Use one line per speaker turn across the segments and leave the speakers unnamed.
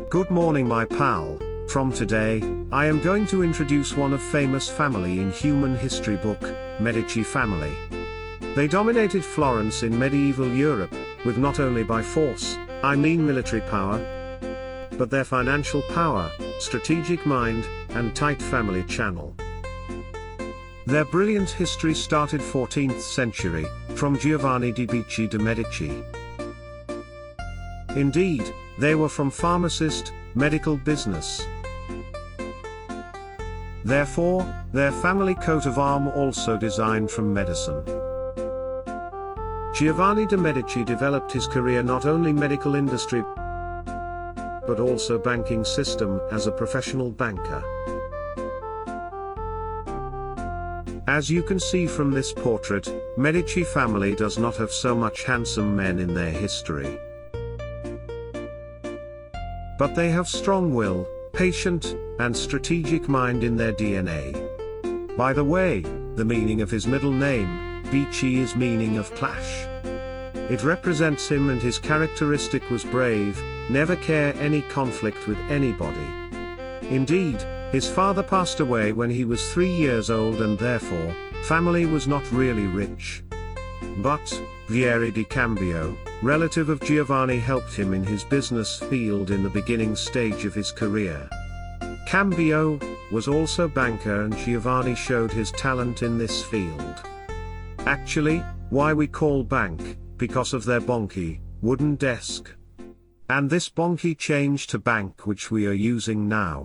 Good morning my pal. From today, I am going to introduce one of famous family in human history book, Medici Family. They dominated Florence in medieval Europe, with not only by force, I mean military power, but their financial power, strategic mind, and tight family channel. Their brilliant history started 14th century, from Giovanni di Medici. Indeed, they were from pharmacist, medical business. Therefore, their family coat of arms also designed from medicine. Giovanni de' Medici developed his career not only medical industry, but also banking system as a professional banker. As you can see from this portrait, Medici family does not have so much handsome men in their history. But they have strong will, patient, and strategic mind in their DNA. By the way, the meaning of his middle name, Medici, is meaning of clash. It represents him, and his characteristic was brave, never care any conflict with anybody. Indeed, his father passed away when he was 3 years old, and therefore, family was not really rich. But, Vieri di Cambio, relative of Giovanni, helped him in his business field in the beginning stage of his career. Cambio was also banker, and Giovanni showed his talent in this field. Actually, why we call bank, because of their bonky, wooden desk. And this bonky changed to bank, which we are using now.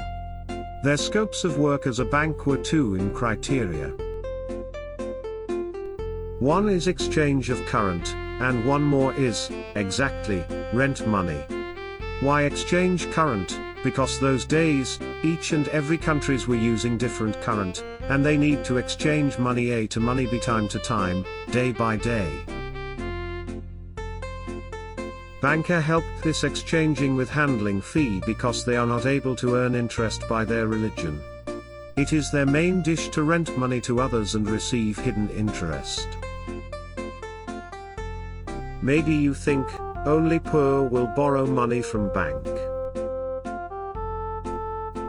Their scopes of work as a bank were two in criteria. One is exchange of current, and one more is, exactly, rent money. Why exchange current? Because those days, each and every countries were using different current, and they need to exchange money A to money B time to time, day by day. Banker helped this exchanging with handling fee because they are not able to earn interest by their religion. It is their main dish to rent money to others and receive hidden interest. Maybe you think, only poor will borrow money from bank.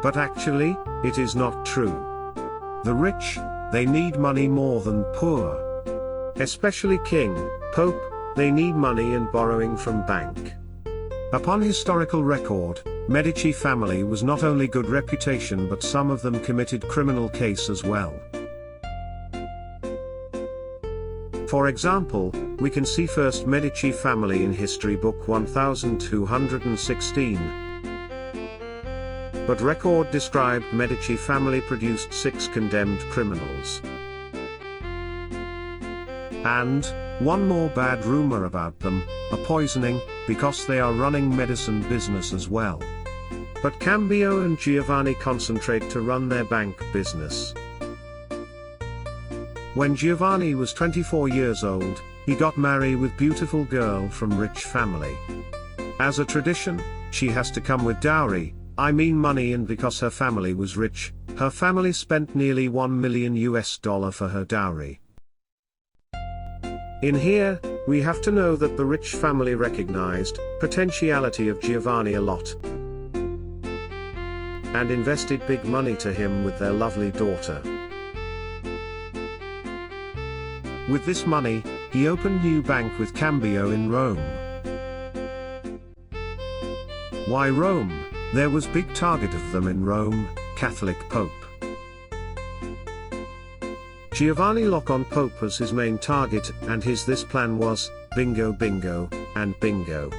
But actually, it is not true. The rich, they need money more than poor. Especially king, pope, they need money and borrowing from bank. Upon historical record, Medici family was not only good reputation, but some of them committed criminal case as well. For example, we can see first Medici family in history book 1216. But record described Medici family produced 6 condemned criminals. And, one more bad rumor about them, a poisoning, because they are running medicine business as well. But Cambio and Giovanni concentrate to run their bank business. When Giovanni was 24 years old, he got married with beautiful girl from rich family. As a tradition, she has to come with dowry, I mean money, and because her family was rich, her family spent nearly $1 million for her dowry. In here, we have to know that the rich family recognized potentiality of Giovanni a lot, and invested big money to him with their lovely daughter. With this money, he opened new bank with Cambio in Rome. Why Rome? There was big target of them in Rome, Catholic Pope. Giovanni lock on Pope as his main target, and this plan was, bingo bingo, and bingo.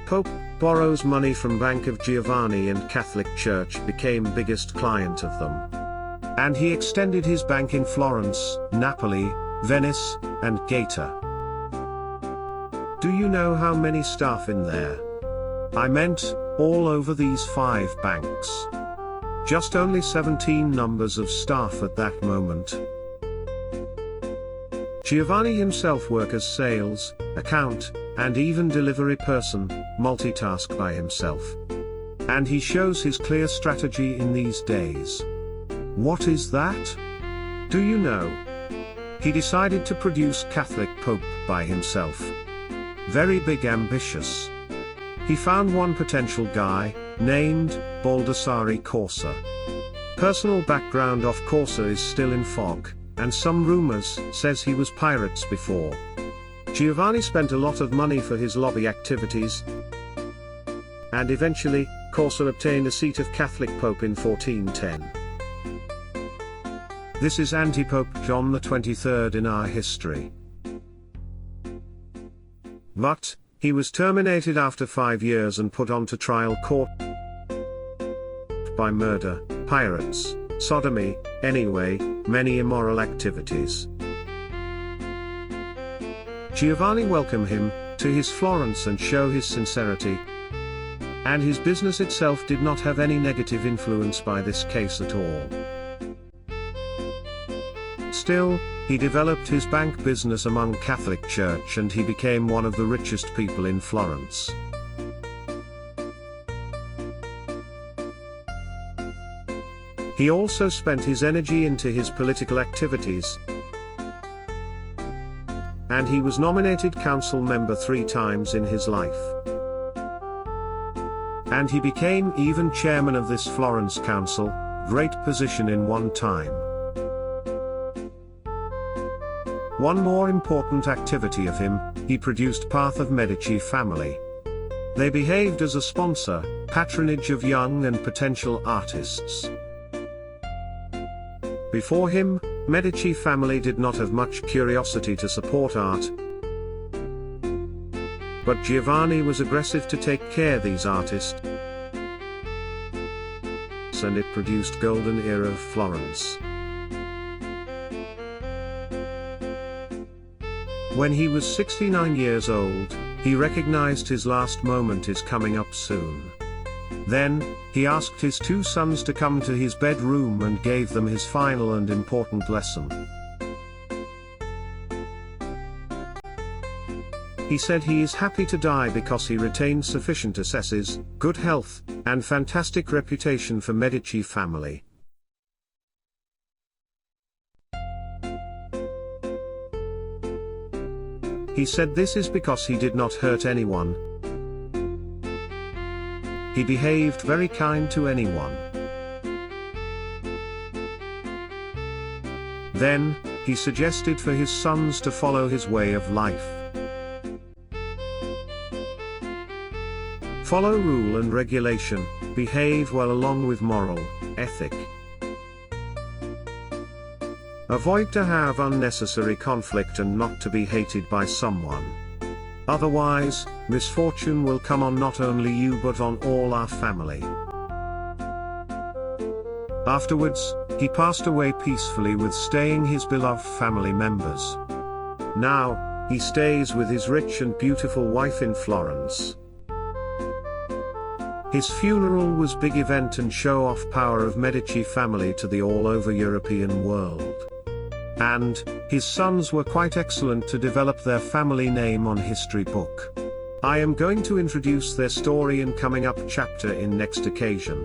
Pope borrows money from Bank of Giovanni, and Catholic Church became biggest client of them. And he extended his bank in Florence, Napoli, Venice, and Gaeta. Do you know how many staff in there? I meant, all over these 5 banks. Just only 17 numbers of staff at that moment. Giovanni himself work as sales, account, and even delivery person, multitask by himself. And he shows his clear strategy in these days. What is that? Do you know? He decided to produce Catholic Pope by himself. Very big ambitious. He found one potential guy, named Baldassare Corsa. Personal background of Corsa is still in fog, and some rumors says he was pirates before. Giovanni spent a lot of money for his lobby activities, and eventually, Corsa obtained a seat of Catholic Pope in 1410. This is Anti-Pope John the 23rd in our history. But, he was terminated after 5 years and put onto trial court by murder, pirates, sodomy, anyway, many immoral activities. Giovanni welcomed him to his Florence and show his sincerity, and his business itself did not have any negative influence by this case at all. Still, he developed his bank business among Catholic Church and he became one of the richest people in Florence. He also spent his energy into his political activities, and he was nominated council member 3 times in his life. And he became even chairman of this Florence council, great position in one time. One more important activity of him, he produced Path of Medici Family. They behaved as a sponsor, patronage of young and potential artists. Before him, Medici family did not have much curiosity to support art, but Giovanni was aggressive to take care these artists, and it produced golden era of Florence. When he was 69 years old, he recognized his last moment is coming up soon. Then, he asked his 2 sons to come to his bedroom and gave them his final and important lesson. He said he is happy to die because he retained sufficient assesses, good health, and fantastic reputation for Medici family. He said this is because he did not hurt anyone. He behaved very kind to anyone. Then, he suggested for his sons to follow his way of life. Follow rule and regulation, behave well along with moral, ethic. Avoid to have unnecessary conflict and not to be hated by someone. Otherwise, misfortune will come on not only you but on all our family. Afterwards, he passed away peacefully with staying his beloved family members. Now, he stays with his rich and beautiful wife in Florence. His funeral was big event and show off power of Medici family to the all over European world. And, his sons were quite excellent to develop their family name on history book. I am going to introduce their story in coming up chapter in next occasion.